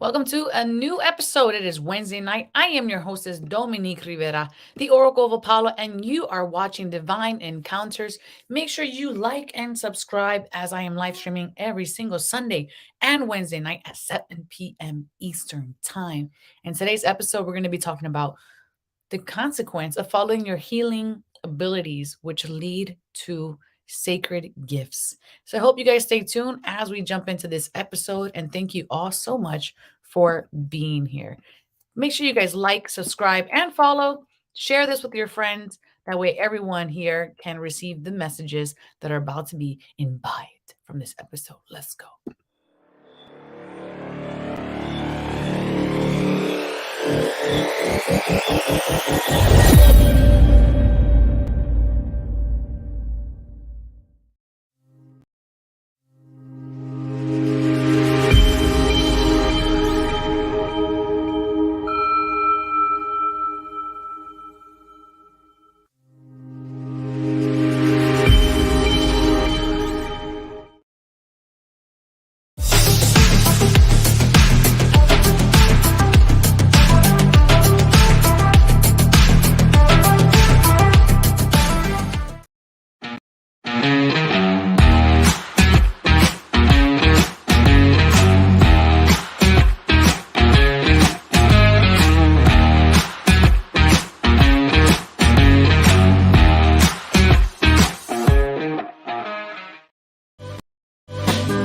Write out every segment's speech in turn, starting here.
Welcome to a new episode. It is Wednesday night. I am your hostess, Dominique Rivera, the Oracle of Apollo, and you are watching Divine Encounters. Make sure you like and subscribe as I am live streaming every single Sunday and Wednesday night at 7 p.m. Eastern Time. In today's episode, we're going to be talking about the consequence of following your healing abilities, which lead to sacred gifts. So I hope you guys stay tuned as we jump into this episode. And thank you all so much for being here. Make sure you guys like, subscribe, and follow. Share this with your friends. That way, everyone here can receive the messages that are about to be imbibed from this episode. Let's go.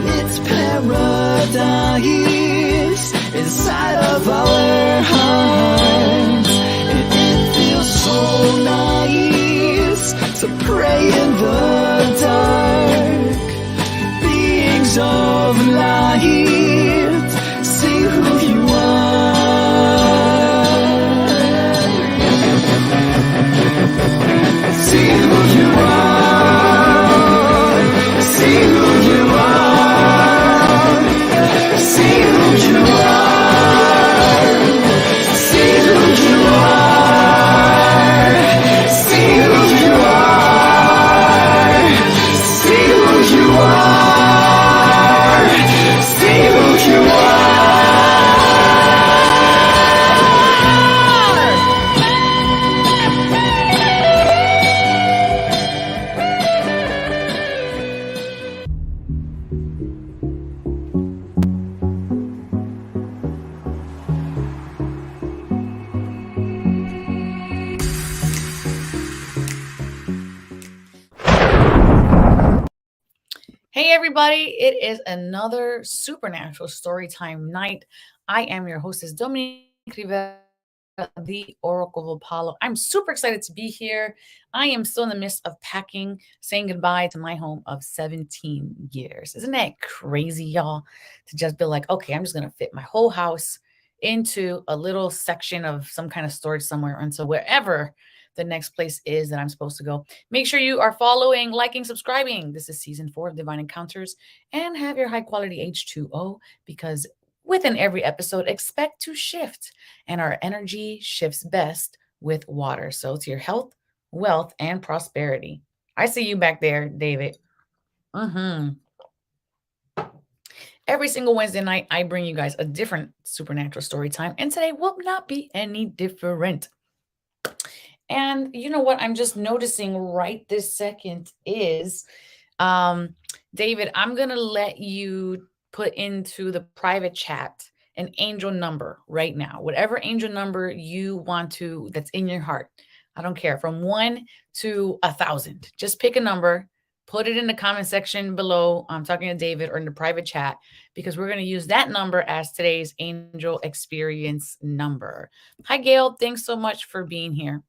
It's paradise inside of our hearts, and it feels so nice to pray in the dark. Beings of light, see who you are. See who you are. See who you are. See who you are. See who you are. See who you are. See who you are. See who you are. Hey, everybody, it is another supernatural storytime night. I am your hostess, Dominique Rivera, the Oracle of Apollo. I'm super excited to be here. I am still in the midst of packing, saying goodbye to my home of 17 years. Isn't that crazy, y'all? To just be like, okay, I'm just going to fit my whole house into a little section of some kind of storage somewhere. And so, wherever the next place is that I'm supposed to go, make sure you are following, liking, subscribing. This is season 4 of Divine Encounters, and have your high quality H2O, because within every episode, expect to shift, and our energy shifts best with water. So to your health, wealth, and prosperity. I see you back there, David. hmm Every single Wednesday night, I bring you guys a different supernatural story time, and today will not be any different. And you know what I'm just noticing right this second is, um, David, I'm gonna let you put into the private chat an angel number right now. Whatever angel number you want to, that's in your heart. I don't care, from 1 to 1,000. Just pick a number, put it in the comment section below. I'm talking to David, or in the private chat, because we're going to use that number as today's angel experience number. Hi, Gail. Thanks so much for being here.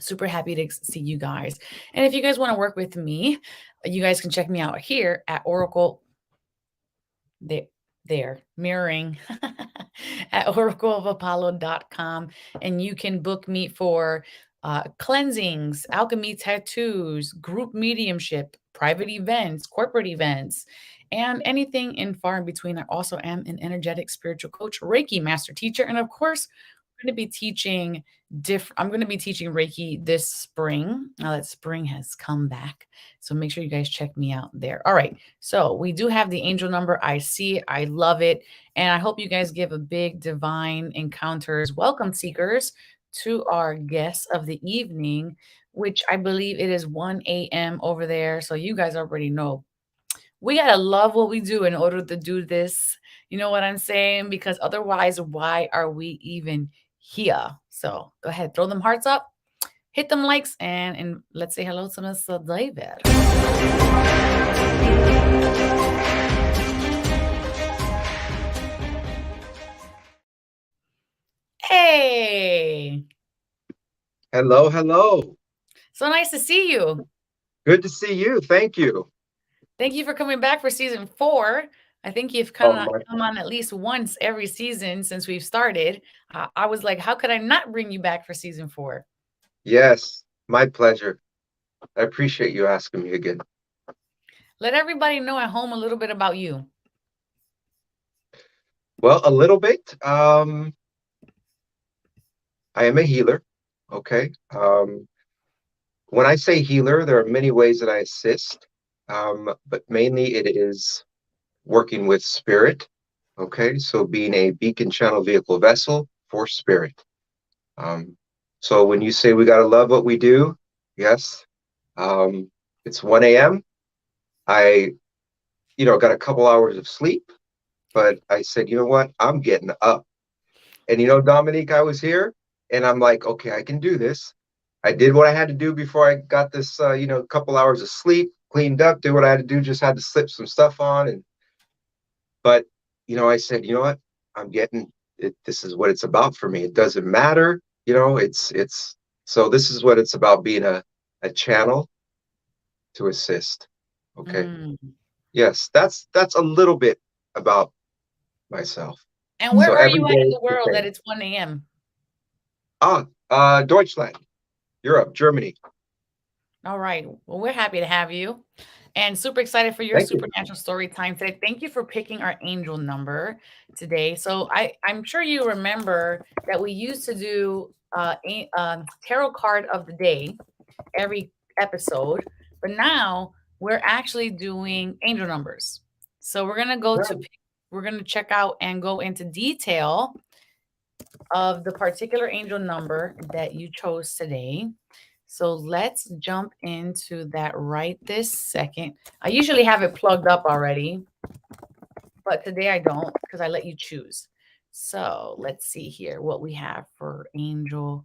Super happy to see you guys. And if you guys want to work with me, you guys can check me out here at Oracle. There, mirroring at oracleofapollo.com. And you can book me for cleansings, alchemy tattoos, group mediumship, private events, corporate events, and anything in far in between. I also am an energetic spiritual coach, Reiki master teacher, and of course, going to be teaching I'm going to be teaching Reiki this spring. Now that spring has come back. So make sure you guys check me out there. All right. So we do have the angel number. I see it. I love it. And I hope you guys give a big divine encounters welcome seekers to our guests of the evening, which I believe it is 1 a.m. over there. So you guys already know we gotta love what we do in order to do this. You know what I'm saying? Because otherwise, why are we even here? So go ahead, throw them hearts up, hit them likes, and let's say hello to Mr. David. Hey, Hello, hello. so nice to see you. Good to see you. Thank you. Thank you for coming back for season 4. I think you've Oh, kind of my, come on at least once every season since we've started. I was like, how could I not bring you back for season 4? yes, my pleasure. I appreciate you asking me again. Let everybody know at home a little bit about you. Well, a little bit. I am a healer. Okay. When I say healer, there are many ways that I assist, but mainly it is working with spirit. Okay. So being a beacon channel vehicle vessel for spirit. So when you say we got to love what we do, yes. It's 1 a.m. I got a couple hours of sleep, but I said, you know what? I'm getting up. And Dominique, I was here and I'm like, okay, I can do this. I did what I had to do before I got this, couple hours of sleep, cleaned up, did what I had to do, just had to slip some stuff on. But, I said, you know what? I'm getting it. This is what it's about for me. It doesn't matter. So this is what it's about, being a channel to assist. Okay. Mm. Yes, that's a little bit about myself. And where So are every you at in day the the world that same. it's 1 a.m.? Deutschland, Europe, Germany. All right. Well, we're happy to have you and super excited for your Thank you. supernatural story time today. Thank you for picking our angel number today. So I'm sure you remember that we used to do tarot card of the day every episode, but now we're actually doing angel numbers. So we're gonna check out and go into detail of the particular angel number that you chose today. So let's jump into that right this second. I usually have it plugged up already, but today I don't because I let you choose. So let's see here what we have for angel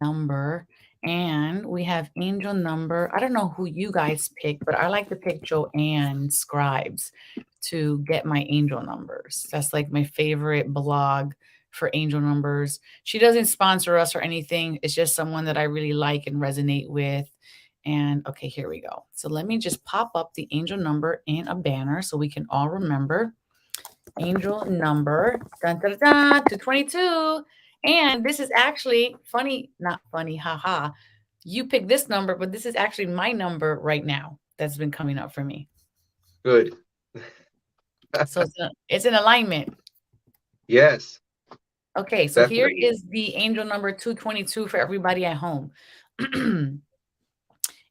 number. And we have angel number. I don't know who you guys pick, but I like to pick Joanne Scribes to get my angel numbers. That's like my favorite blog for angel numbers. She doesn't sponsor us or anything. It's just someone that I really like and resonate with. And okay, here we go. So let me just pop up the angel number in a banner so we can all remember. Angel number dun, dun, dun, 222. And this is actually funny, not funny, haha. You picked this number, but this is actually my number right now that's been coming up for me. Good. So it's an alignment. Yes, Okay, so here definitely. is the angel number 222 for everybody at home.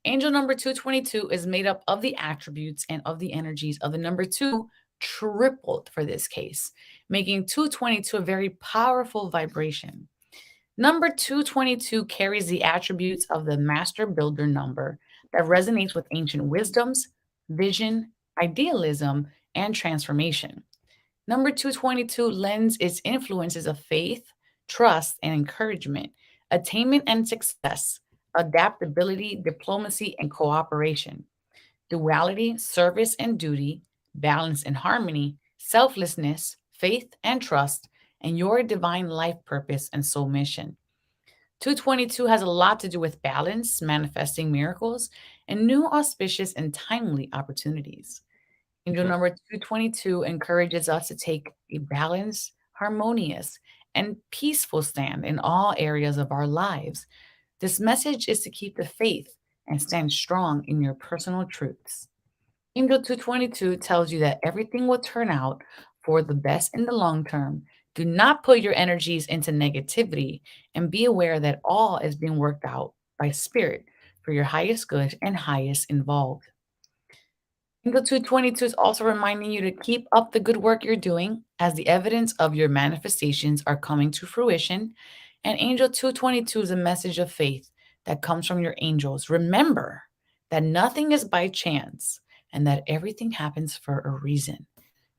Angel number 222 is made up of the attributes and of the energies of the number 2 tripled for this case, making 222 a very powerful vibration. Number 222 carries the attributes of the master builder number that resonates with ancient wisdoms, vision, idealism, and transformation. Number 222 lends its influences of faith, trust, and encouragement, attainment and success, adaptability, diplomacy, and cooperation, duality, service and duty, balance and harmony, selflessness, faith and trust, and your divine life purpose and soul mission. 222 has a lot to do with balance, manifesting miracles, and new auspicious and timely opportunities. Angel Mhm. number 222 encourages us to take a balanced, harmonious, and peaceful stand in all areas of our lives. This message is to keep the faith and stand strong in your personal truths. Angel 222 tells you that everything will turn out for the best in the long term. Do not put your energies into negativity and be aware that all is being worked out by spirit for your highest good and highest involved. Angel 222 is also reminding you to keep up the good work you're doing as the evidence of your manifestations are coming to fruition. And Angel 222 is a message of faith that comes from your angels. Remember that nothing is by chance and that everything happens for a reason.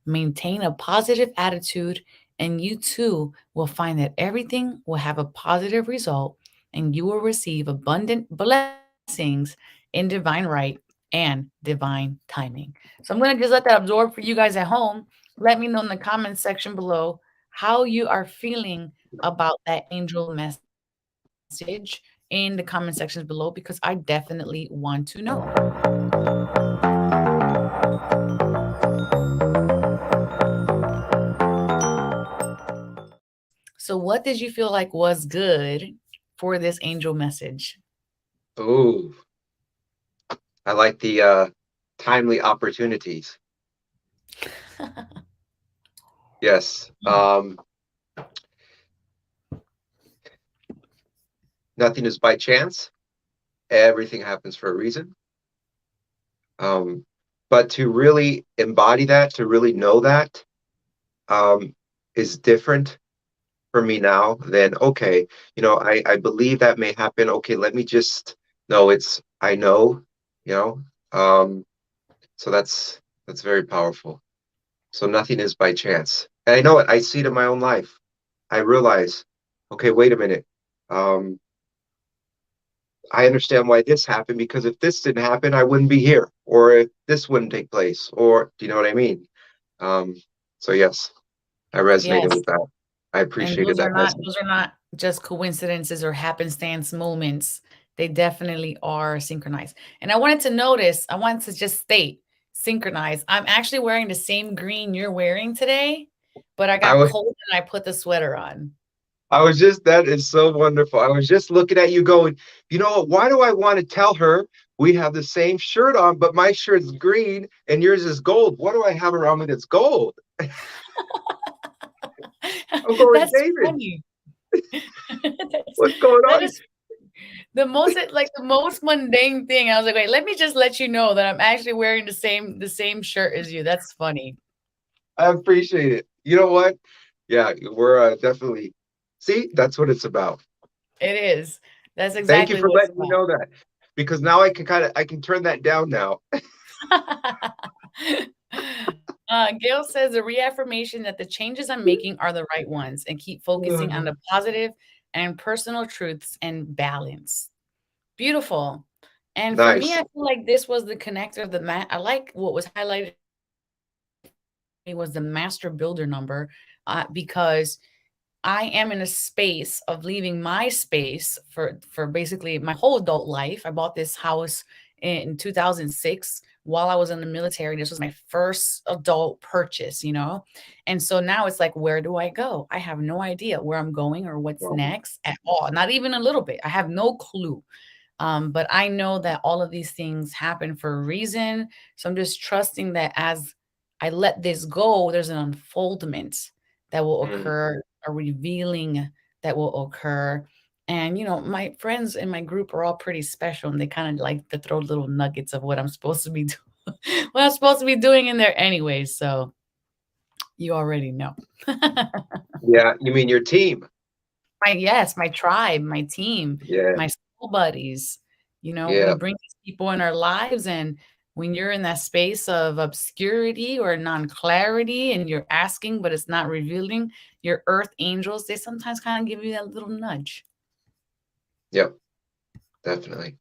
Maintain a positive attitude, and you too will find that everything will have a positive result and you will receive abundant blessings in divine right and divine timing. So I'm going to just let that absorb for you guys at home. Let me know in the comment section below how you are feeling about that angel message in the comment sections below, because I definitely want to know. So, what did you feel like was good for this angel message? Oh, I like the timely opportunities. Yes. Nothing is by chance. Everything happens for a reason. But to really embody that, to really know that, is different for me now than, okay, I believe that may happen. Okay, let me just know I know, so that's very powerful. So nothing is by chance. And I know it, I see it in my own life. I realize, okay, wait a minute. I understand why this happened, because if this didn't happen, I wouldn't be here, or if this wouldn't take place, or do you know what I mean? So yes, I resonated Yes. with that. I And appreciated that message. those are not just coincidences or happenstance moments. They definitely are synchronized. And I wanted to just state synchronized. I'm actually wearing the same green you're wearing today, but I I got was cold and I put the sweater on. that is so wonderful. I was just looking at you going, you know what, why do I want to tell her we have the same shirt on, but my shirt's green and yours is gold? What do I have around me that's gold? I'm going, That's David, funny. what's going That on? is the most mundane thing. I was like, wait, let me just let you know that I'm actually wearing the same shirt as you. That's funny. I appreciate it. You know what? Yeah, we're definitely. See, that's what it's about. It is. That's Thank you exactly for what it's letting me know that, because now I can turn that down now. about. Gail says the reaffirmation that the changes I'm making are the right ones and keep focusing on the positive and personal truths and balance. Beautiful. And for me, I Nice. feel like this was the connector of the I like what was highlighted was the master builder number, because I am in a space of leaving my space for basically my whole adult life. I bought this house in 2006 while I was in the military. This was my first adult purchase. And so now it's like, where do I go? I have no idea where I'm going or what's Well, next at all. Not even a little bit. I have no clue. But I know that all of these things happen for a reason. So I'm just trusting that as I let this go, there's an unfoldment that will occur, a revealing that will occur. And, my friends in my group are all pretty special and they kind of like to throw little nuggets of what I'm supposed to be doing, what I'm supposed to be doing in there anyway. So you already know. yeah, you mean your team? Yes, my tribe, my team, Yeah, my school buddies. We yeah, bring these people in our lives, and when you're in that space of obscurity or non-clarity and you're asking, but it's not revealing, your earth angels, they sometimes kind of give you that little nudge. yep, definitely.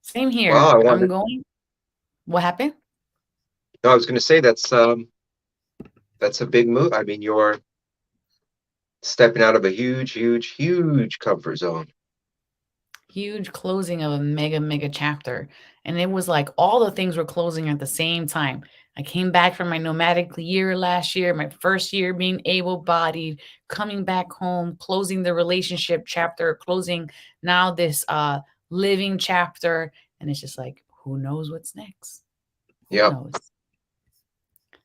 Same Wow, here. I'm going. What happened? no, I was going to say that's a big move. I mean, you're stepping out of a huge, huge, huge comfort zone. Huge closing of a mega, mega chapter. And it was like all the things were closing at the same time. I came back from my nomadic year last year, my first year being able bodied, coming back home, closing the relationship chapter, closing now this living chapter. And it's just like, who knows what's next? Who Yep, knows?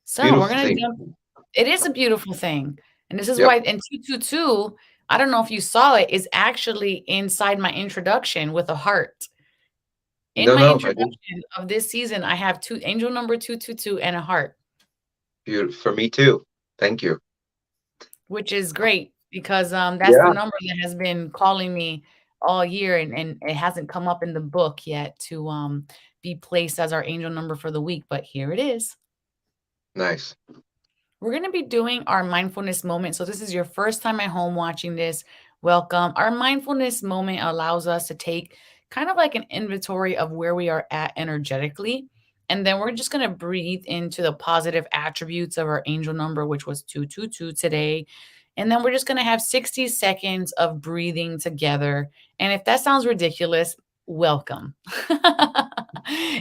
So we're beautiful going to thing. jump. It is a beautiful thing. And this is Yep. why in 222, I don't know if you saw it, is actually inside my introduction with a heart. In No, my no, I didn't. introduction of this season, I have angel number 222 and a heart, Beautiful for me too. Thank you. which is great because that's the Yeah. number that has been calling me all year, and it hasn't come up in the book yet to be placed as our angel number for the week, but here it is. Nice. We're going to be doing our mindfulness moment. So, this is your first time at home watching this. Welcome. Our mindfulness moment allows us to take kind of like an inventory of where we are at energetically. And then we're just going to breathe into the positive attributes of our angel number, which was 222 today. And then we're just going to have 60 seconds of breathing together. And if that sounds ridiculous, welcome.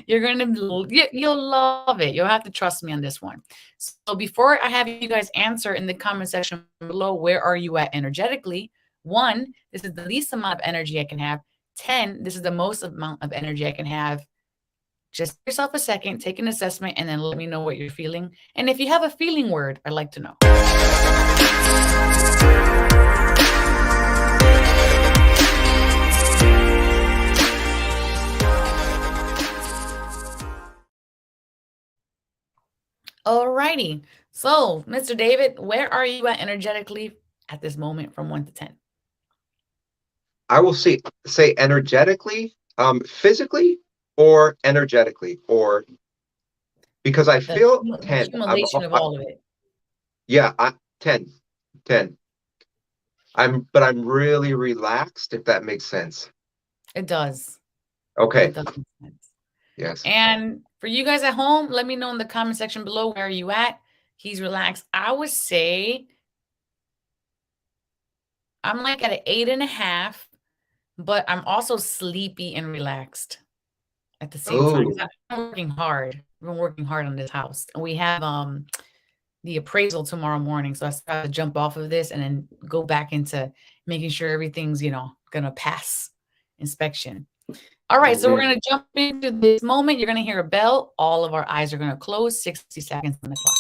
You're going to, you'll love it. You'll have to trust me on this one. So before I have you guys answer in the comment section below, where are you at energetically? 1, this is the least amount of energy I can have. 10, this is the most amount of energy I can have. Just give yourself a second, take an assessment, and then let me know what you're feeling. And if you have a feeling word, I'd like to know. Alrighty. So, Mr. David, where are you at energetically at this moment from 1 to 10? I will say energetically, physically or energetically, or because I feel The 10. accumulation of all of it. Yeah, 10. But I'm really relaxed, if that makes sense. It does. Okay. It does make sense. Yes. And for you guys at home, let me know in the comment section below, where are you at? He's relaxed. I would say I'm like at an 8.5, but I'm also sleepy and relaxed at the same time. Oh, I'm working hard. We've been working hard on this house. And we have the appraisal tomorrow morning. So I still have to jump off of this and then go back into making sure everything's, gonna pass inspection. All right, so we're going to jump into this moment. You're going to hear a bell. All of our eyes are going to close. 60 seconds on the clock.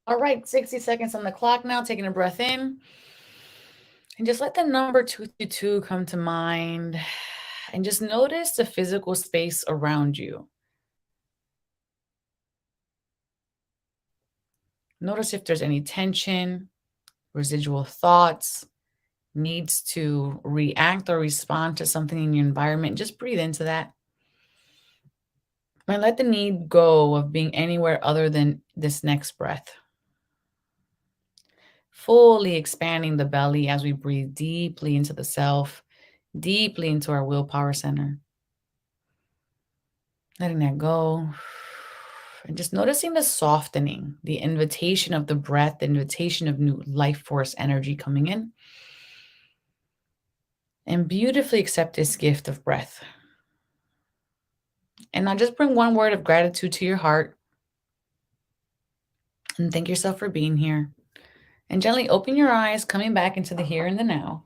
All right, 60 seconds on the clock now. Taking a breath in. And just let the number 222 come to mind. And just notice the physical space around you. Notice if there's any tension, residual thoughts, needs to react or respond to something in your environment. Just breathe into that. And let the need go of being anywhere other than this next breath. Fully expanding the belly as we breathe deeply into the self, deeply into our willpower center. Letting that go. And just noticing the softening, the invitation of the breath, the invitation of new life force energy coming in. And beautifully accept this gift of breath. And now just bring one word of gratitude to your heart. And thank yourself for being here. And gently open your eyes, coming back into the here and the now.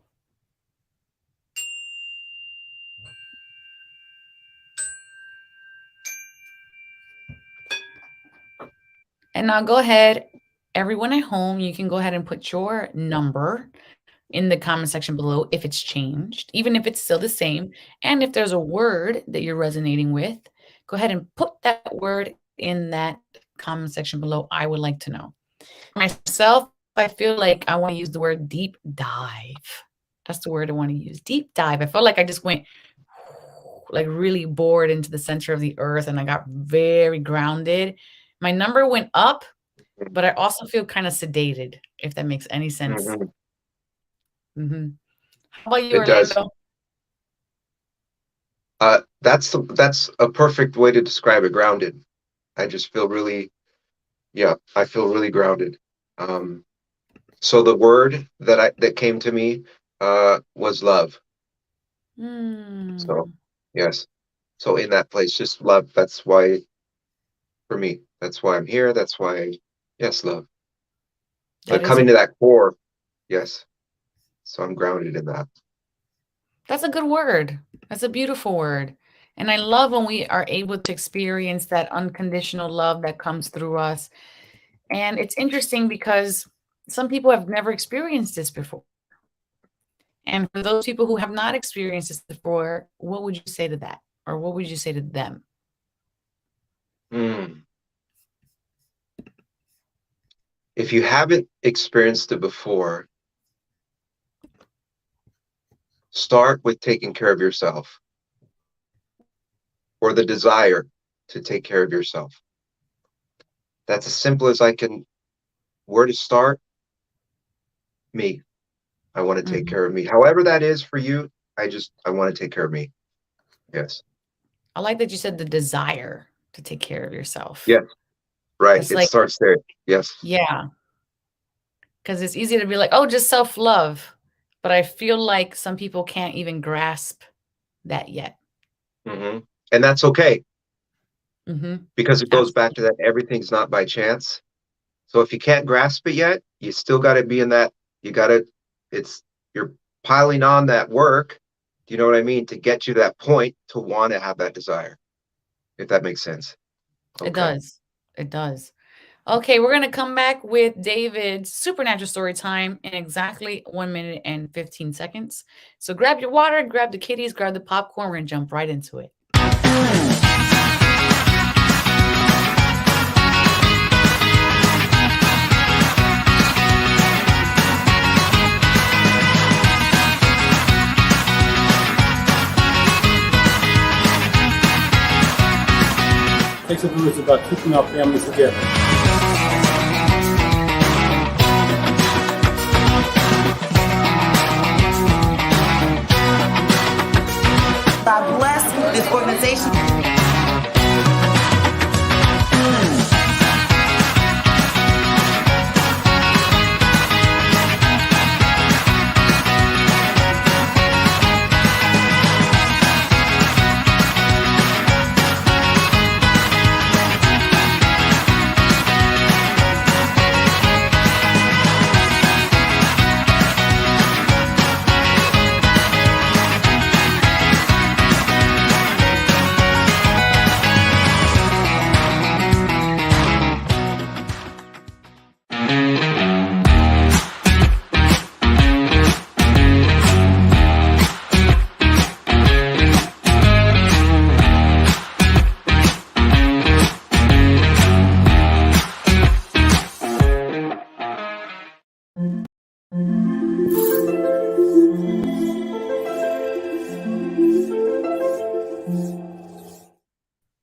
And now go ahead, everyone at home, you can go ahead and put your number in the comment section below if it's changed, even if it's still the same. And if there's a word that you're resonating with, go ahead and put that word in that comment section below. I would like to know. Myself, I feel like I want to use the word deep dive. That's the word I want to use. Deep dive. I felt like I just went like really bored into the center of the earth and I got very grounded. My number went up, but I also feel kind of sedated, if that makes any sense. How about you, it does. Orlando? That's a perfect way to describe it. Grounded. I just feel really, I feel really grounded. So the word that came to me was love. So yes. So in that place, just love. That's why, for me, that's why I'm here. That's why, yes, love. But coming to that core, yes. So I'm grounded in that. That's a good word. That's a beautiful word. And I love when we are able to experience that unconditional love that comes through us. And it's interesting because some people have never experienced this before. And for those people who have not experienced this before, what would you say to that? Or what would you say to them? Mm. If you haven't experienced it before, start with taking care of yourself, or the desire to take care of yourself. That's as simple as I can. Where to start? Me. I want to take Mhm. care of me. However that is for you, I want to take care of me. Yes. I like that you said the desire to take care of yourself. Yes. Right. It's It like, starts there. Yes. yeah, because it's easy to be like, oh, just self love. But I feel like some people can't even grasp that yet. Hmm. And that's okay, Hmm. because it goes back to Absolutely. that everything's not by chance. So if you can't grasp it yet, you still got to be in that. You got to, it's, you're piling on that work. Do you know what I mean? To get you to that point to want to have that desire, if that makes sense. It Okay. does. It does. Okay, we're gonna come back with David's supernatural story time in exactly 1 minute and 15 seconds. So grab your water, grab the kitties, grab the popcorn, we're gonna jump right into it. Takes a village about keeping our families together. God bless this organization.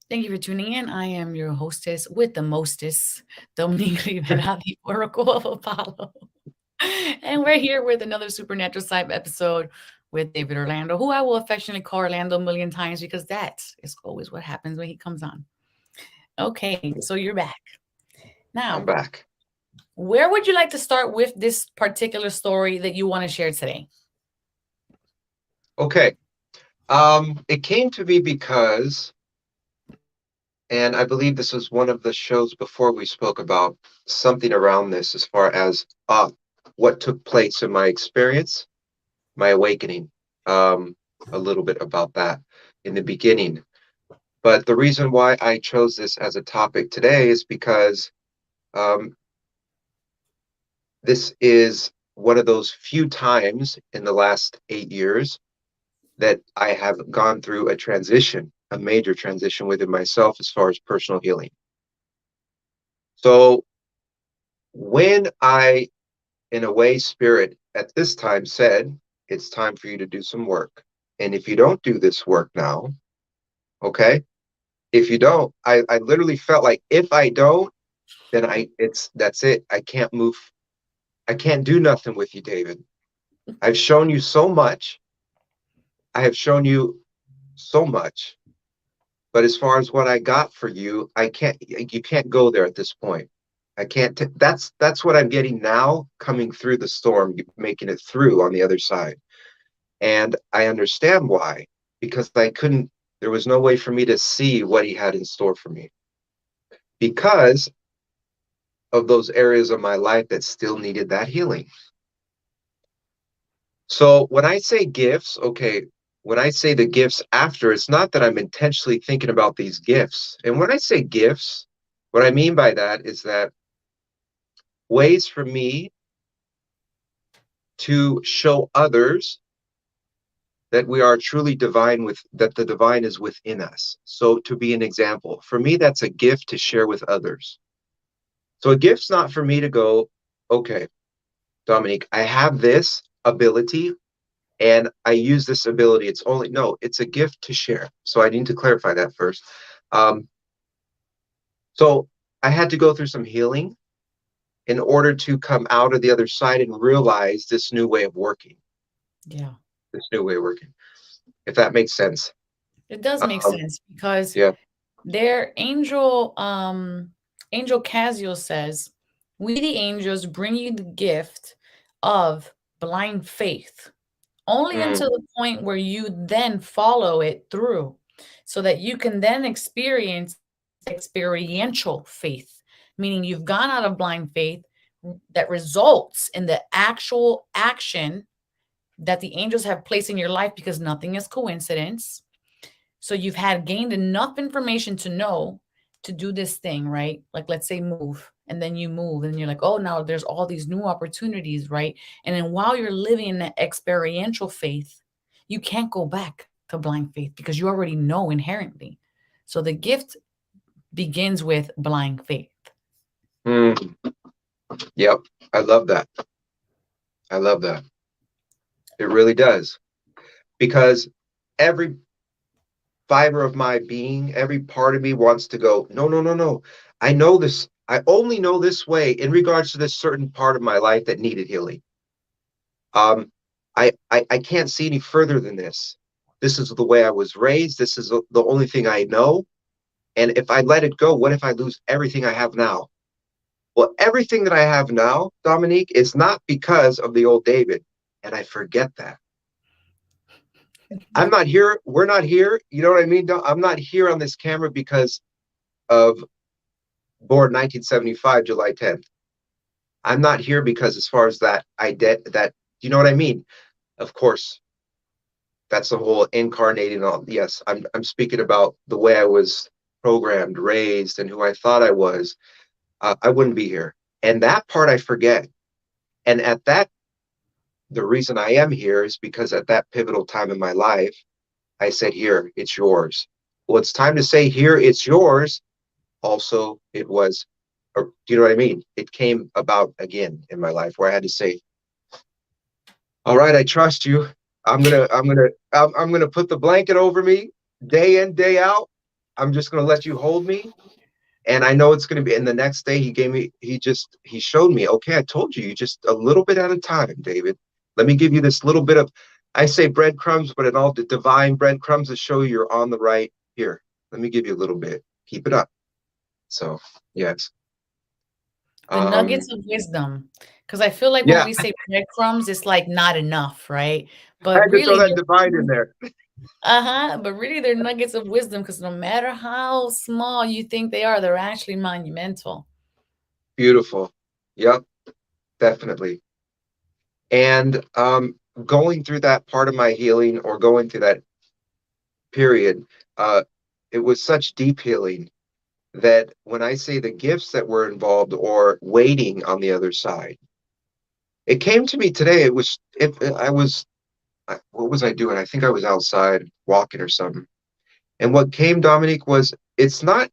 Thank you for tuning in. I am your hostess with the mostest, Dominique Rivera, the Oracle of Apollo. And we're here with another Supernatural Type episode with David Orlando, who I will affectionately call Orlando a million times because that is always what happens when he comes on. Okay, so you're back. I'm Now, back. where would you like to start with this particular story that you want to share today? Okay. It came to me because, and I believe this was one of the shows before we spoke about something around this as far as what took place in my experience, my awakening. Um, a little bit about that in the beginning. But the reason why I chose this as a topic today is because um, this is one of those few times in the last 8 years that I have gone through a transition, a major transition within myself as far as personal healing. So when I, in a way, spirit at this time said, it's time for you to do some work. And if you don't do this work now, okay, if you don't, I literally felt like if I don't, then that's it. I can't move. I can't do nothing with you, David. I've shown you so much. I have shown you so much. But as far as what I got for you, you can't go there at this point. I can't, that's what I'm getting now, coming through the storm, making it through on the other side. And I understand why, because there was no way for me to see what he had in store for me because of those areas of my life that still needed that healing. So when I say gifts, okay, when I say the gifts after, it's not that I'm intentionally thinking about these gifts. And when I say gifts, what I mean by that is that ways for me to show others that we are truly divine, with that the divine is within us. So to be an example, for me, that's a gift to share with others. So a gift's not for me to go, okay, Dominique, I have this ability and I use this ability. It's only, no, it's a gift to share. So I need to clarify that first. Um, so I had to go through some healing in order to come out of the other side and realize this new way of working, Yeah. this new way of working, if that makes sense. It does make Um, sense because yeah. their Angel Casio says, "We the angels bring you the gift of blind faith, only Mm, until the point where you then follow it through, so that you can then experience experiential faith, meaning you've gone out of blind faith that results in the actual action that the angels have placed in your life, because nothing is coincidence. So you've had gained enough information to know to do this thing, right? Like, let's say move, and then you move and you're like, oh, now there's all these new opportunities, right? And then while you're living in that experiential faith, you can't go back to blind faith because you already know inherently. So the gift begins with blind faith. mm, yep. I love that. I love that. It really does. Because every fiber of my being, every part of me wants to go, no, no, no, no. I know this. I only know this way in regards to this certain part of my life that needed healing. I can't see any further than this. This is the way I was raised. This is the only thing I know. And if I let it go, what if I lose everything I have now? Well, everything that I have now, Dominique, is not because of the old David. And I forget that. I'm not here. We're not here. You know what I mean? I'm not here on this camera because of born 1975, July 10th. I'm not here because, as far as that, you know what I mean? Of course, that's the whole incarnating. All, yes, I'm speaking about the way I was programmed, raised, and who I thought I was. I wouldn't be here, and that part I forget. And at that, the reason I am here is because at that pivotal time in my life, I said, "Here, it's yours." Well, it's time to say, "Here, it's yours." Also, it was, or do you know what I mean? It came about again in my life where I had to say, all right, I trust you. I'm gonna put the blanket over me day in, day out. I'm just gonna let you hold me. And I know it's gonna be, and the next day he showed me, okay, I told you, you just a little bit at a time, David. Let me give you this little bit of, I say breadcrumbs, but in all the divine breadcrumbs to show you you're on the right here. Let me give you a little bit. Keep it up. So yes. The Um, nuggets of wisdom. Because I feel like when yeah, we say breadcrumbs, it's like not enough, right? I But had to throw really, that divine in there. but really they're nuggets of wisdom, because no matter how small you think they are, they're actually monumental. Beautiful. Yep, definitely. And going through that part of my healing, or going through that period, uh, it was such deep healing that when I say the gifts that were involved or waiting on the other side, it came to me today. What was I doing? I think I was outside walking or something. And what came, Dominique, was it's not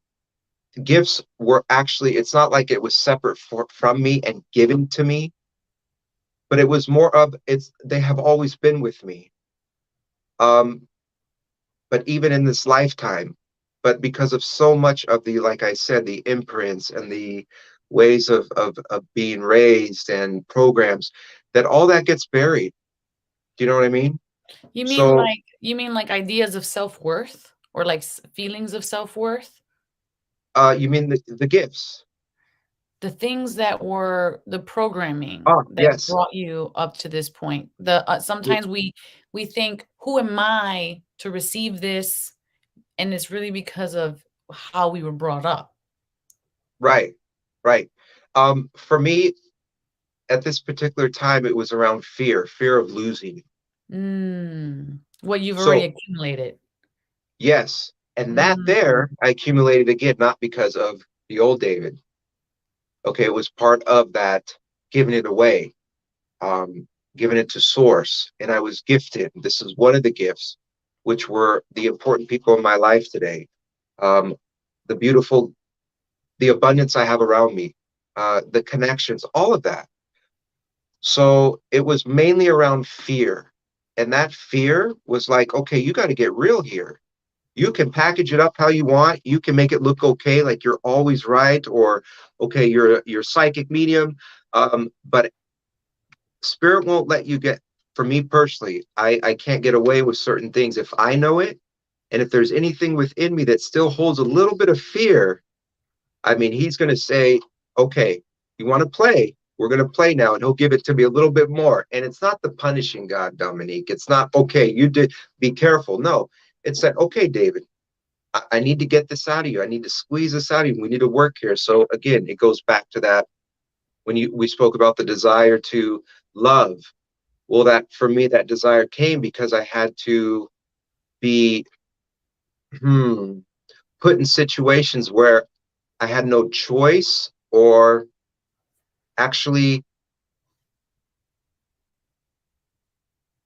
gifts were actually, it's not like it was separate from me and given to me, but it was more of, they have always been with me. Um, but even in this lifetime, but because of so much of the, like I said, the imprints and the ways of being raised and programs, that all that gets buried. Do you know what I mean? So You mean like ideas of self-worth, or like feelings of self-worth? you mean the gifts? The things that were the programming Oh, that yes. brought you up to this point. Sometimes we think, who am I to receive this? And it's really because of how we were brought up. Right, right. For me, at this particular time, it was around fear of losing. Mm, What you've already So accumulated. yes, and that Mm, there I accumulated again, not because of the old David. Okay, it was part of that giving it away, um, giving it to source. And I was gifted. This is one of the gifts, which were the important people in my life today. Um, the beautiful, the abundance I have around me, the connections, all of that. So it was mainly around fear. And that fear was like, okay, you got to get real here. You can package it up how you want. You can make it look okay, like you're always right, or okay, you're psychic medium. But spirit won't let you get. For me personally, I can't get away with certain things if I know it, and if there's anything within me that still holds a little bit of fear. I mean, he's going to say, okay, you want to play? We're going to play now. And he'll give it to me a little bit more. And it's not the punishing God, Dominique. It's not, okay, you did, be careful. No, it's that, okay, David, I need to get this out of you. I need to squeeze this out of you. We need to work here. So again, it goes back to that when we spoke about the desire to love. Well, that for me, that desire came because I had to be put in situations where I had no choice, or actually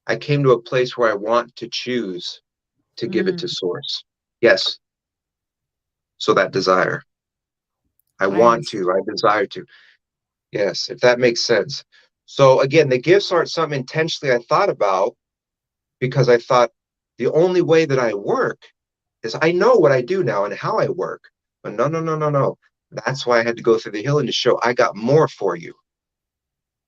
I came to a place where I want to choose to give it to mm, source. Yes. So that desire, I I want understand. to, I desire to. Yes, if that makes sense. So again, the gifts aren't something intentionally I thought about, because I thought the only way that I work is I know what I do now and how I work. But no, no, no, no, no. That's why I had to go through the healing to show I got more for you.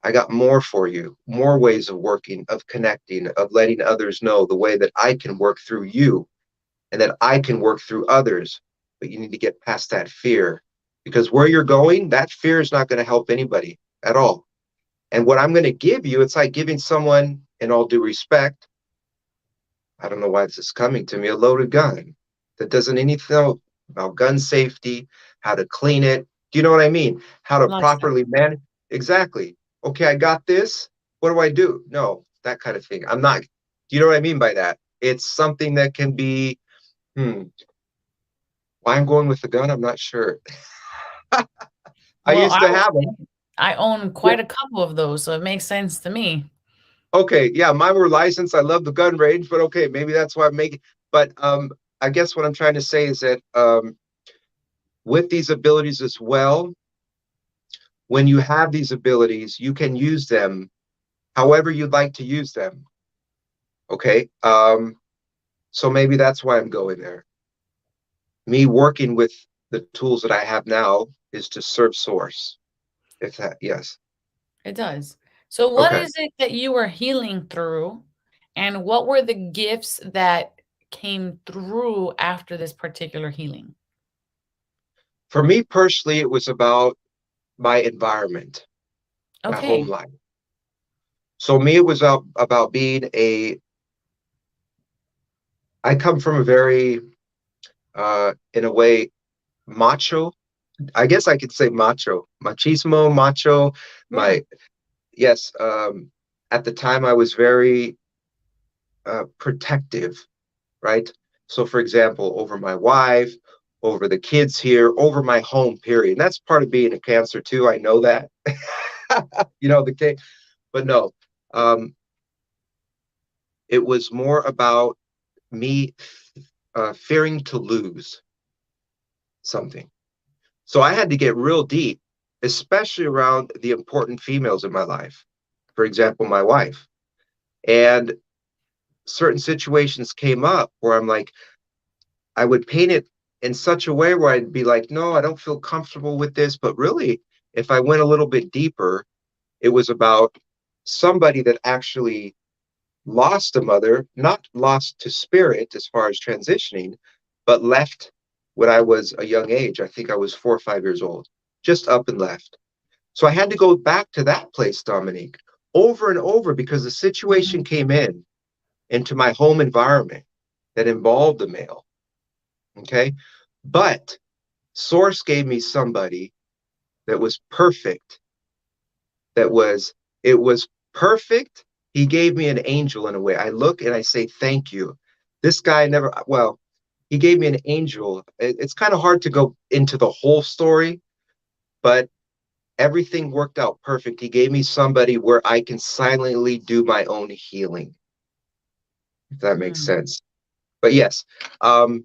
I got more for you, more ways of working, of connecting, of letting others know the way that I can work through you and that I can work through others. But you need to get past that fear, because where you're going, that fear is not going to help anybody at all. And what I'm going to give you, it's like giving someone, in all due respect, I don't know why this is coming to me, a loaded gun that doesn't anything about gun safety, how to clean it. Do you know what I mean? How to Lifestyle. properly manage. Exactly. Okay, I got this. What do I do? No, that kind of thing. I'm not. Do you know what I mean by that? It's something that can be, why I'm going with the gun, I'm not sure. I Well, used to have them. I own Yeah. quite a couple of those, so it makes sense to me. Okay, yeah, mine were licensed. I love the gun range, but okay, maybe that's why I'm making. But I guess what I'm trying to say is that with these abilities as well, when you have these abilities, you can use them however you'd like to use them. Okay. So maybe that's why I'm going there. Me working with the tools that I have now is to serve source. If that, yes. It does. So what Okay. is it that you were healing through, and what were the gifts that came through after this particular healing? For me personally, it was about my environment, my home Okay. life. So me, it was about being I come from a very, in a way, macho. I guess I could say macho, machismo, macho. Yeah. My yes. At the time, I was very protective, right? So, for example, over my wife, over the kids here, over my home. Period. And that's part of being a Cancer too. I know that. The case, but no. Um, it was more about me fearing to lose something. So I had to get real deep, especially around the important females in my life. For example, my wife. And certain situations came up where I'm like, I would paint it in such a way where I'd be like, no, I don't feel comfortable with this. But really, if I went a little bit deeper, it was about somebody that actually lost a mother, not lost to spirit as far as transitioning, but left when I was a young age. I think I was 4 or 5 years old, just up and left. So I had to go back to that place, Dominique, over and over, because the situation Mhm. came into my home environment that involved a male. Okay. But Source gave me somebody that was perfect, that was, it was perfect he gave me an angel in a way. I look and I say, thank you. This guy never, well, he gave me an angel. It's kind of hard to go into the whole story, but everything worked out perfect. He gave me somebody where I can silently do my own healing, if that makes Mm. sense. But yes, So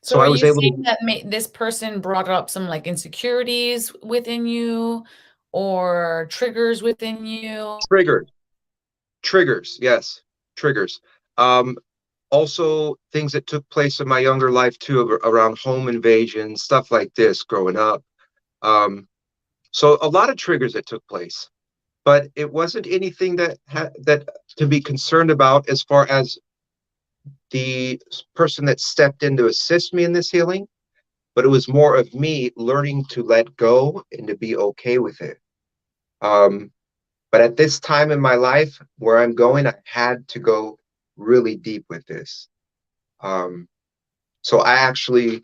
so are I was you able saying to that this person brought up some like insecurities within you or triggers within you? trigger triggers, yes, triggers. Um, Also things that took place in my younger life too, around home invasion, stuff like this growing up. So a lot of triggers that took place, but it wasn't anything that to be concerned about as far as the person that stepped in to assist me in this healing, but it was more of me learning to let go and to be okay with it. Um, but at this time in my life where I'm going, I had to go really deep with this. Um, so I actually,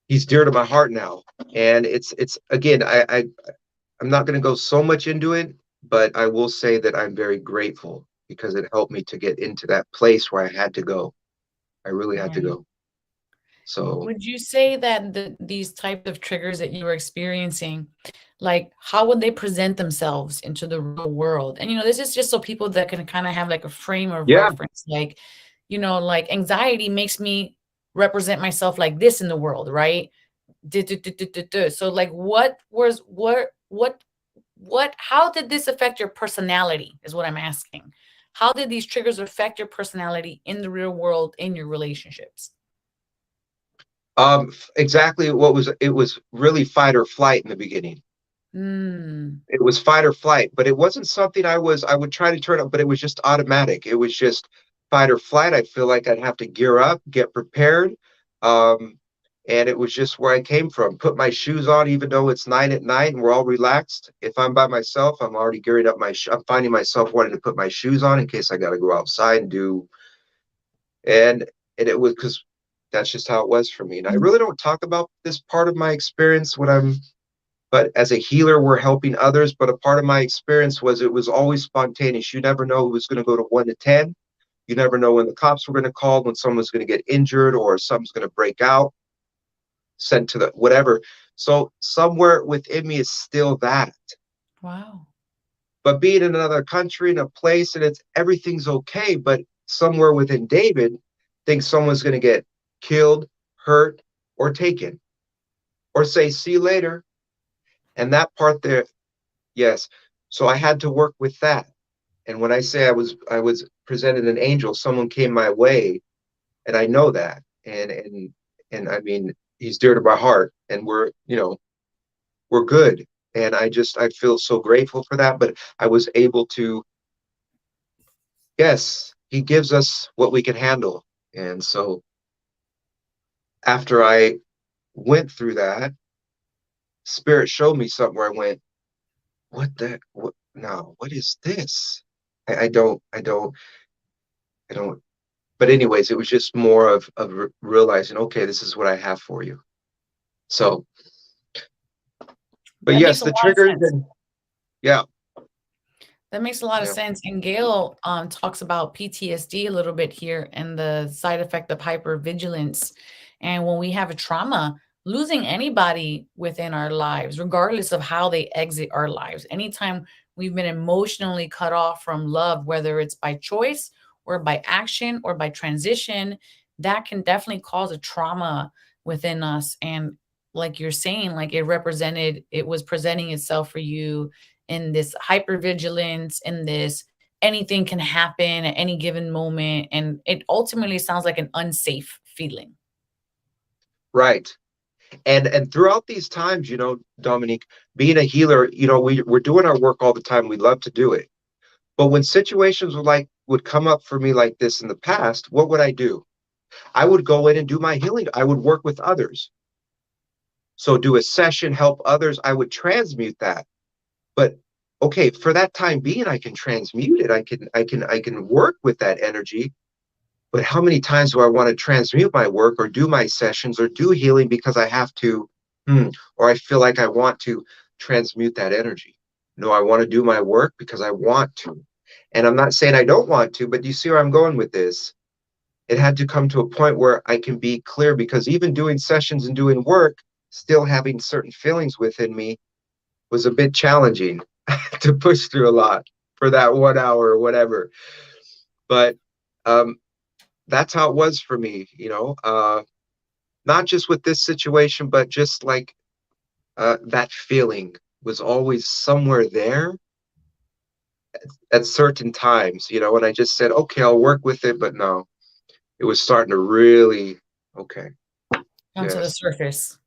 he's dear to my heart now, and it's again, I'm not going to go so much into it, but I will say that I'm very grateful because it helped me to get into that place where I had to go. I really had to Right. go. So Would you say that these types of triggers that you were experiencing, like how would they present themselves into the real world? And this is just so people that can kind of have like a frame of yeah, reference. Like, like anxiety makes me represent myself like this in the world, right? So like how did this affect your personality is what I'm asking. How did these triggers affect your personality in the real world in your relationships? exactly what was it was really fight or flight in the beginning. Mm. It was fight or flight, but it wasn't something I would try to turn up, but it was just automatic. It was just fight or flight. I feel like I'd have to gear up, get prepared. Um, and it was just where I came from. Put my shoes on, even though it's 9 at night and we're all relaxed. If I'm by myself, I'm already gearing up I'm finding myself wanting to put my shoes on in case I got to go outside and do. And and it was because that's just how it was for me. And I really don't talk about this part of my experience when I'm but as a healer, we're helping others. But a part of my experience was it was always spontaneous. You never know who's going to go to 1 to 10. You never know when the cops were going to call, when someone's going to get injured or something's going to break out, sent to the whatever. So somewhere within me is still that. Wow. But being in another country, in a place, and it's everything's okay. But somewhere within David thinks someone's going to get killed, hurt, or taken, or say, see you later. And that part there, yes. So I had to work with that. And when I say I was presented an angel, someone came my way, and I know that. And I mean, he's dear to my heart, and we're good. And I feel so grateful for that. But I was able to, yes, he gives us what we can handle. And so after I went through that, Spirit showed me something where I went, what no, what is this? I don't but anyways, it was just more of realizing, okay, this is what I have for you. So, but That makes yes, a the lot of triggers sense. and yeah, That makes a lot of yeah, sense. And Gail talks about PTSD a little bit here and the side effect of hypervigilance. And when we have a trauma, losing anybody within our lives, regardless of how they exit our lives, anytime we've been emotionally cut off from love, whether it's by choice or by action or by transition, that can definitely cause a trauma within us. And like you're saying, like it was presenting itself for you in this hypervigilance, in this anything can happen at any given moment. And it ultimately sounds like an unsafe feeling. right. And throughout these times, Dominique, being a healer, we're doing our work all the time. We love to do it. But when situations would come up for me like this in the past, what would I do? I would go in and do my healing. I would work with others. So do a session, help others. I would transmute that. But okay, for that time being, I can transmute it. I can work with that energy. But how many times do I want to transmute my work or do my sessions or do healing because I have to, or I feel like I want to transmute that energy? No, I want to do my work because I want to. And I'm not saying I don't want to, but you see where I'm going with this. It had to come to a point where I can be clear, because even doing sessions and doing work, still having certain feelings within me was a bit challenging to push through a lot for that 1 hour or whatever. But that's how it was for me, not just with this situation, but just like that feeling was always somewhere there at certain times, and I just said, okay, I'll work with it. But no, it was starting to really, okay, Come to the yes, surface.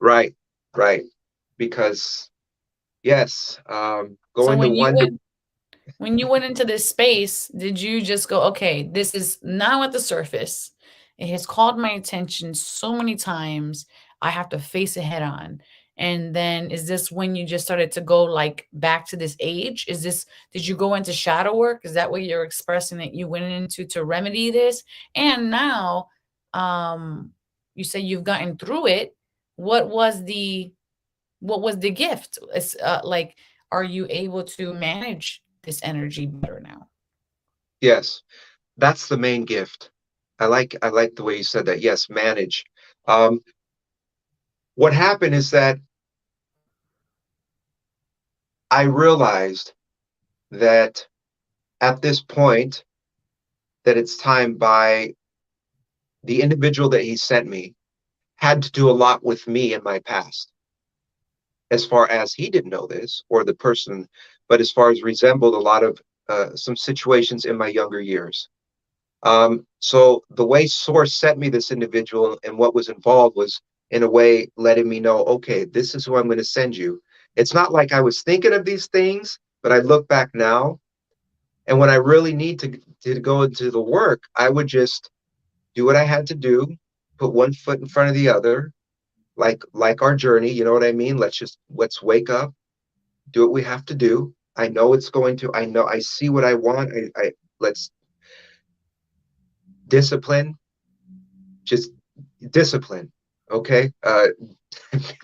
right, right. Because, yes, So going to one, when you went into this space, did you just go, okay, this is now at the surface. It has called my attention so many times. I have to face it head on. And then is this when you just started to go like back to this age? Did you go into shadow work? Is that what you're expressing that you went into to remedy this? And now, um, you say you've gotten through it. What was the gift? It's like, are you able to manage this energy better now? yes, that's the main gift. I like the way you said that. Yes, manage. Um, what happened is that I realized that at this point, that it's time, by the individual that he sent me had to do a lot with me in my past, as far as he didn't know this, or the person, but as far as resembled a lot of some situations in my younger years. So the way Source sent me this individual and what was involved was, in a way, letting me know, okay, this is who I'm going to send you. It's not like I was thinking of these things, but I look back now, and when I really need to go into the work, I would just do what I had to do, put one foot in front of the other, like our journey. You know what I mean? Let's wake up, do what we have to do. I know it's going to. I know. I see what I want. I let's discipline. Just discipline. Okay.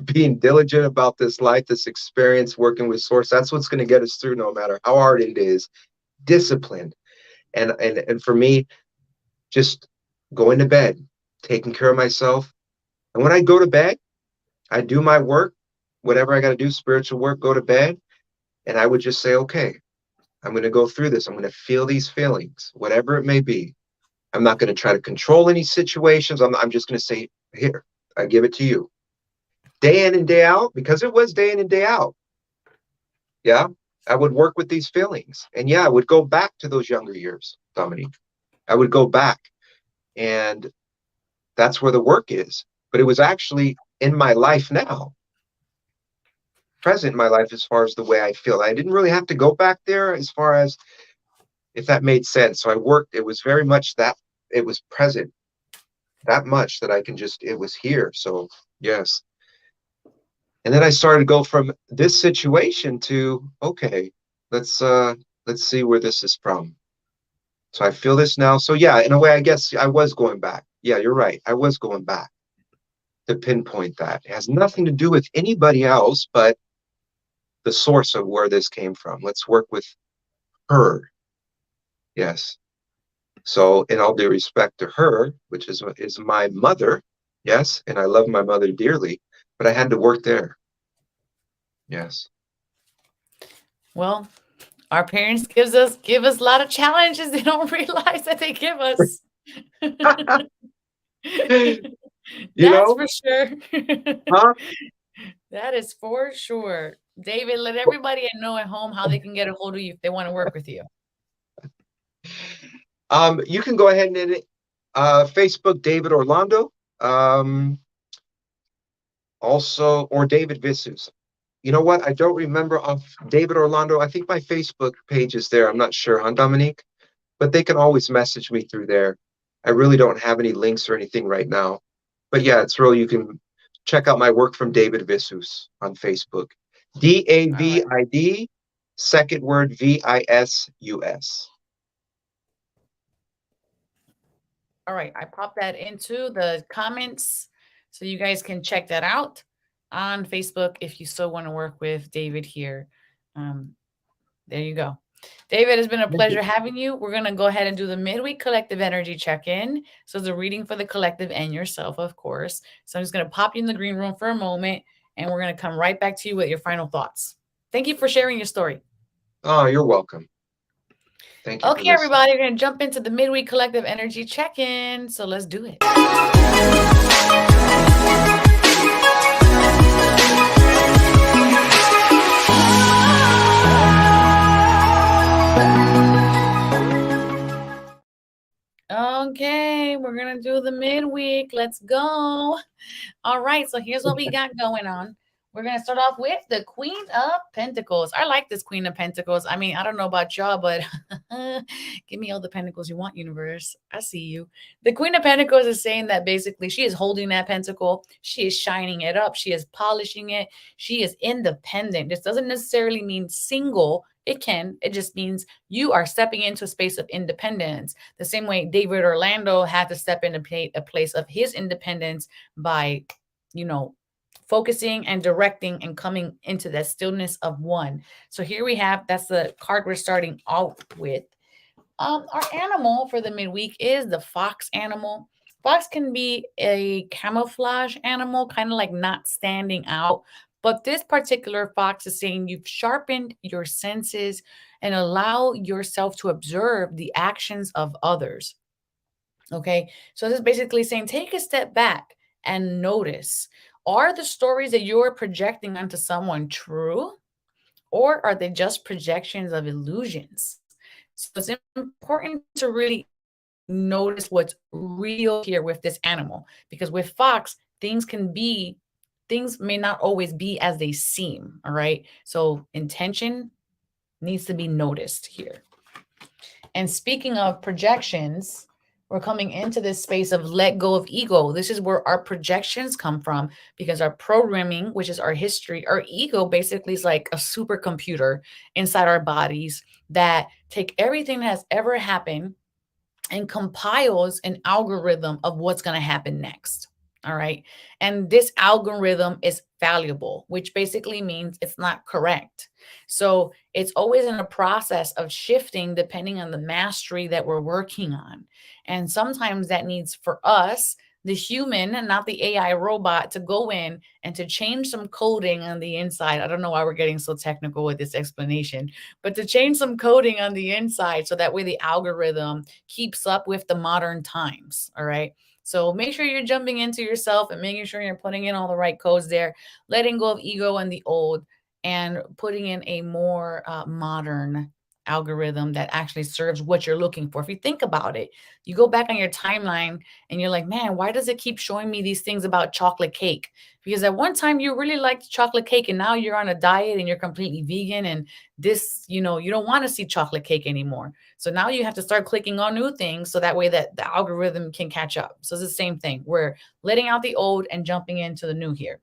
Being diligent about this life, this experience, working with Source. That's what's going to get us through, no matter how hard it is. Discipline. And for me, just going to bed, taking care of myself. And when I go to bed, I do my work, whatever I got to do, spiritual work, go to bed. And I would just say, okay, I'm going to go through this. I'm going to feel these feelings, whatever it may be. I'm not going to try to control any situations. I'm just going to say, here, I give it to you. Day in and day out, because it was day in and day out. Yeah, I would work with these feelings. And yeah, I would go back to those younger years, Dominique. I would go back. And that's where the work is. But it was actually in my life now, present in my life, as far as the way I feel. I didn't really have to go back there, as far as, if that made sense. So I worked, it was very much that it was present that much that I can just, it was here. So yes. And then I started to go from this situation to, okay, let's see where this is from. So I feel this now. So yeah, in a way, I guess I was going back. Yeah, you're right. I was going back to pinpoint that. It has nothing to do with anybody else, but the source of where this came from. Let's work with her. Yes. So, in all due respect to her, which is my mother, yes, and I love my mother dearly, but I had to work there. Yes. Well, our parents give us a lot of challenges they don't realize that they give us. You That's know, for sure. huh? That is for sure. David, let everybody know at home how they can get a hold of you if they want to work with you. You can go ahead and Facebook David Orlando, also, or David Visus. You know what? I don't remember off David Orlando. I think my Facebook page is there. I'm not sure, huh, Dominique? But they can always message me through there. I really don't have any links or anything right now. But yeah, it's real. You can check out my work from David Visus on Facebook. David, second word Visus. All right, I popped that into the comments so you guys can check that out on Facebook if you still want to work with David here. There you go. David, it's been a Thank you. pleasure having you. We're going to go ahead and do the midweek collective energy check-in. So it's a reading for the collective and yourself, of course. So I'm just going to pop you in the green room for a moment, and we're going to come right back to you with your final thoughts. Thank you for sharing your story. Oh, you're welcome. Thank you. Okay, everybody, we're going to jump into the midweek collective energy check-in. So let's do it. Okay, we're going to do the midweek. Let's go. All right, so here's what we got going on. We're going to start off with the Queen of Pentacles. I like this Queen of Pentacles. I mean, I don't know about y'all, but give me all the pentacles you want, universe. I see you. The Queen of Pentacles is saying that basically she is holding that pentacle. She is shining it up. She is polishing it. She is independent. This doesn't necessarily mean single. It can. It just means you are stepping into a space of independence. The same way David Orlando had to step into a place of his independence by, focusing and directing and coming into that stillness of one. So here we have, that's the card we're starting out with. Our animal for the midweek is the fox animal. Fox can be a camouflage animal, kind of like not standing out. But this particular fox is saying you've sharpened your senses and allow yourself to observe the actions of others. Okay. So this is basically saying take a step back and notice. Are the stories that you're projecting onto someone true? Or are they just projections of illusions? So it's important to really notice what's real here with this animal, because with fox, things may not always be as they seem. All right. So intention needs to be noticed here. And speaking of projections, we're coming into this space of let go of ego. This is where our projections come from, because our programming, which is our history, our ego basically is like a supercomputer inside our bodies that take everything that has ever happened and compiles an algorithm of what's going to happen next. All right. And this algorithm is fallible, which basically means it's not correct. So it's always in a process of shifting depending on the mastery that we're working on. And sometimes that needs for us, the human and not the AI robot, to go in and to change some coding on the inside. I don't know why we're getting so technical with this explanation, but to change some coding on the inside so that way the algorithm keeps up with the modern times. All right. So make sure you're jumping into yourself and making sure you're putting in all the right codes there, letting go of ego and the old, and putting in a more modern algorithm that actually serves what you're looking for. If you think about it, you go back on your timeline and you're like, man, why does it keep showing me these things about chocolate cake? Because at one time you really liked chocolate cake and now you're on a diet and you're completely vegan, and this, you don't want to see chocolate cake anymore. So now you have to start clicking on new things so that way that the algorithm can catch up. So it's the same thing. We're letting out the old and jumping into the new here.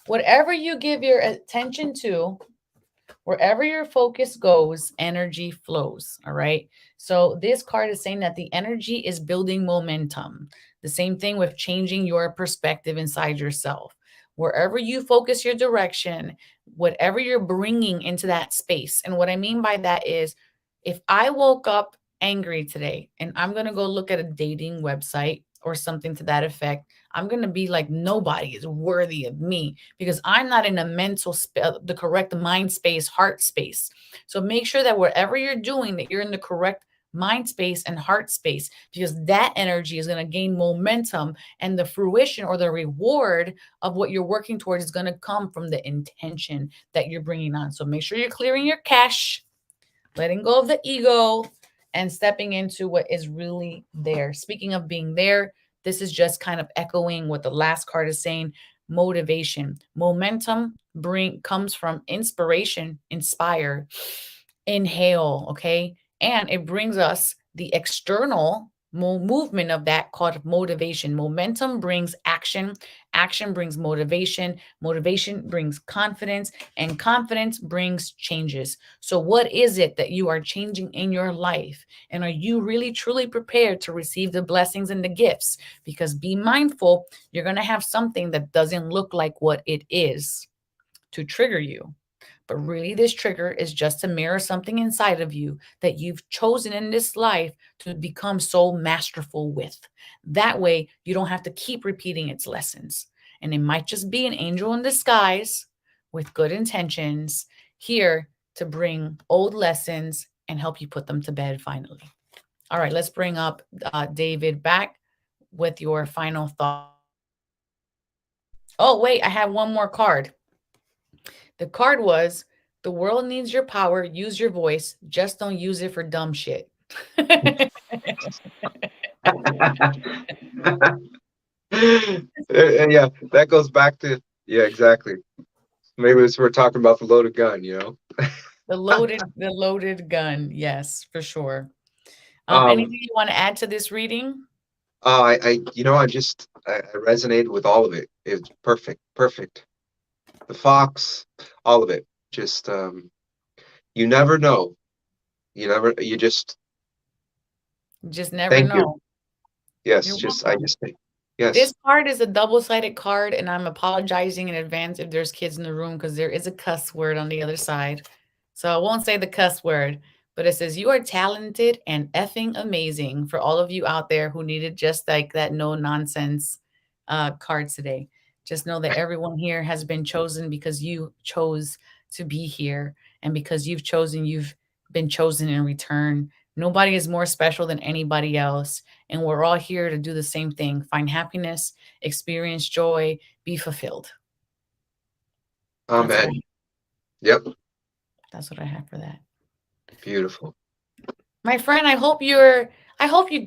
Whatever you give your attention to, wherever your focus goes, energy flows. All right. So this card is saying that the energy is building momentum. The same thing with changing your perspective inside yourself. Wherever you focus your direction, whatever you're bringing into that space. And what I mean by that is, if I woke up angry today and I'm going to go look at a dating website or something to that effect, I'm going to be like, nobody is worthy of me, because I'm not in a the correct mind space, heart space. So make sure that wherever you're doing that, you're in the correct mind space and heart space, because that energy is going to gain momentum, and the fruition or the reward of what you're working towards is going to come from the intention that you're bringing on. So make sure you're clearing your cache, letting go of the ego, and stepping into what is really there. Speaking of being there, this is just kind of echoing what the last card is saying. Motivation. Momentum comes from inspiration, inspire, inhale, okay? And it brings us the external movement of that called motivation. Momentum brings action. Action brings motivation. Motivation brings confidence, and confidence brings changes. So what is it that you are changing in your life? And are you really truly prepared to receive the blessings and the gifts? Because be mindful, you're going to have something that doesn't look like what it is to trigger you. But really, this trigger is just to mirror something inside of you that you've chosen in this life to become so masterful with. That way, you don't have to keep repeating its lessons. And it might just be an angel in disguise with good intentions here to bring old lessons and help you put them to bed finally. All right, let's bring up David back with your final thought. Oh, wait, I have one more card. The card was, the world needs your power. Use your voice. Just don't use it for dumb shit. Yeah, that goes back to, yeah, exactly. Maybe we're talking about the loaded gun, you know? The loaded gun. Yes, for sure. Um, Anything you want to add to this reading? I resonated with all of it. It's perfect. The fox, all of it. Just, you never know. You just never thank know. you. Yes, You're I welcome. just think, yes. This card is a double-sided card, and I'm apologizing in advance if there's kids in the room because there is a cuss word on the other side. So I won't say the cuss word, but it says, you are talented and effing amazing, for all of you out there who needed just like that no-nonsense card today. Just know that everyone here has been chosen because you chose to be here, and because you've been chosen in return. Nobody is more special than anybody else. And we're all here to do the same thing. Find happiness, experience joy, be fulfilled. Amen. Yep. That's what I have for that. Beautiful. My friend, I hope you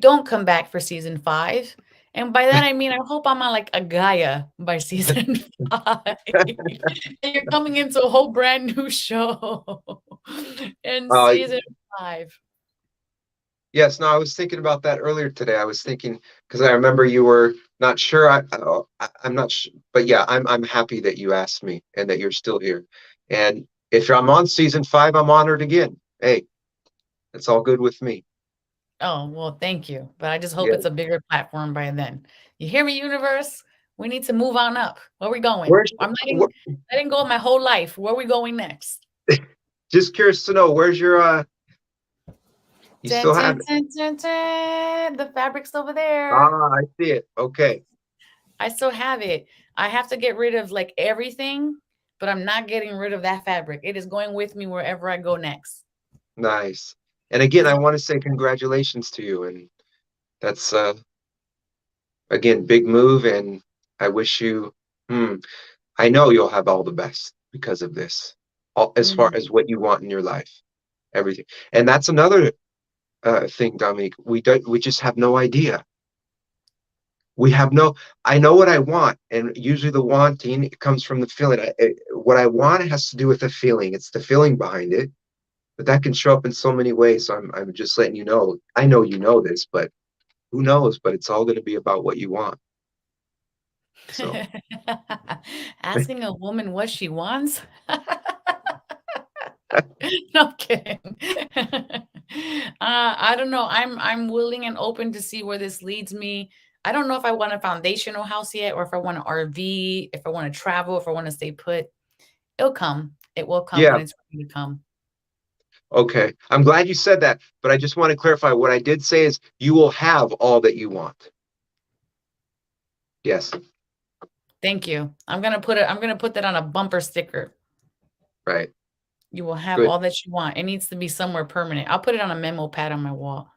don't come back for season 5. And by that, I mean, I hope I'm on like a Gaia by season 5. And you're coming into a whole brand new show in season 5. Yes, no, I was thinking about that earlier today. I was thinking, because I remember you were not sure. I'm not sure, but yeah, I'm happy that you asked me and that you're still here. And if I'm on season 5, I'm honored again. Hey, it's all good with me. Oh, well, thank you. But I just hope it's a bigger platform by then. You hear me, universe? We need to move on up. Where are we going? I'm letting go of my whole life. Where are we going next? Just curious to know, where's your you still have it. The fabric's over there. Ah, I see it. Okay. I still have it. I have to get rid of like everything, but I'm not getting rid of that fabric. It is going with me wherever I go next. Nice. And again, I want to say congratulations to you. And that's again, big move. And I wish you I know you'll have all the best because of this. As far as what you want in your life. Everything. And that's another thing, Dominique. We just have no idea. I know what I want, and usually the wanting comes from the feeling. What I want has to do with the feeling. It's the feeling behind it, but that can show up in so many ways. So I'm just letting you know. I know you know this, but who knows? But it's all going to be about what you want. So. Asking a woman what she wants. No kidding. I don't know. I'm willing and open to see where this leads me. I don't know if I want a foundational house yet, or if I want an RV, if I want to travel, if I want to stay put. It'll come. It will come when it's ready to come. Okay. I'm glad you said that, but I just want to clarify what I did say is you will have all that you want. Yes. Thank you. I'm gonna put that on a bumper sticker. Right. You will have all that you want. It needs to be somewhere permanent. I'll put it on a memo pad on my wall.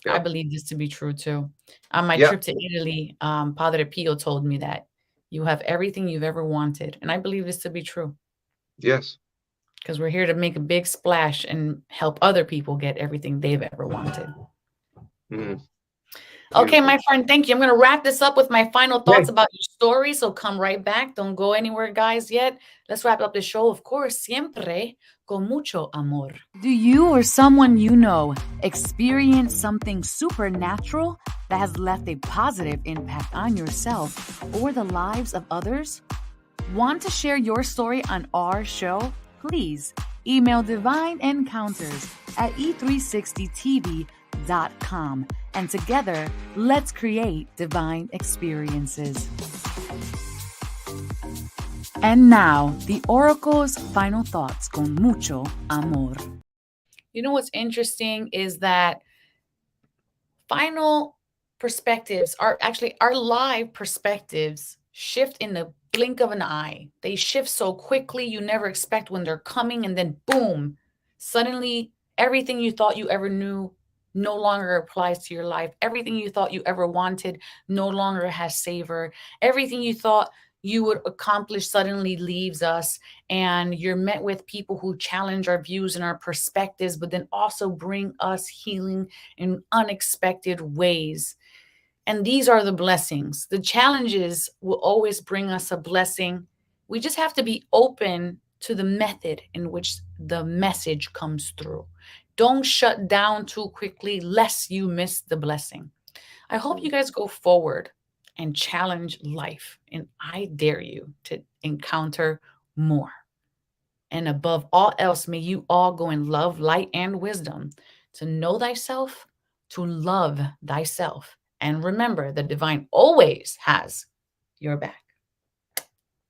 I believe this to be true too. On my trip to Italy, Padre Pio told me that you have everything you've ever wanted. And I believe this to be true. Yes. Because we're here to make a big splash and help other people get everything they've ever wanted. Okay, my friend, thank you. I'm going to wrap this up with my final thoughts about your story. So come right back. Don't go anywhere, guys, yet. Let's wrap up the show, of course, siempre con mucho amor. Do you or someone you know experience something supernatural that has left a positive impact on yourself or the lives of others? Want to share your story on our show? Please email Divine Encounters at e360tv.com. And together, let's create divine experiences. And now, the Oracle's final thoughts con mucho amor. You know what's interesting is that final perspectives are actually our live perspectives shift in the blink of an eye. They shift so quickly, you never expect when they're coming, and then boom, suddenly everything you thought you ever knew no longer applies to your life. Everything you thought you ever wanted no longer has savor. Everything you thought you would accomplish suddenly leaves us, and you're met with people who challenge our views and our perspectives, but then also bring us healing in unexpected ways. And these are the blessings. The challenges will always bring us a blessing. We just have to be open to the method in which the message comes through. Don't shut down too quickly lest you miss the blessing. I hope you guys go forward and challenge life. And I dare you to encounter more. And above all else, may you all go in love, light, and wisdom to know thyself, to love thyself. And remember, the divine always has your back.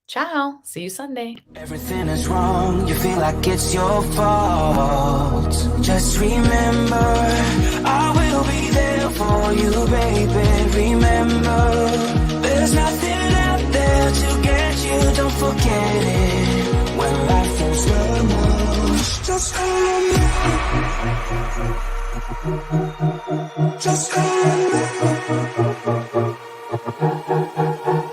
Ciao. See you Sunday. Everything is wrong, you feel like it's your fault. Just remember, I will be there for you, baby. Remember, there's nothing out there to get you, don't forget it. When life feels well, just hold on. Just hold on.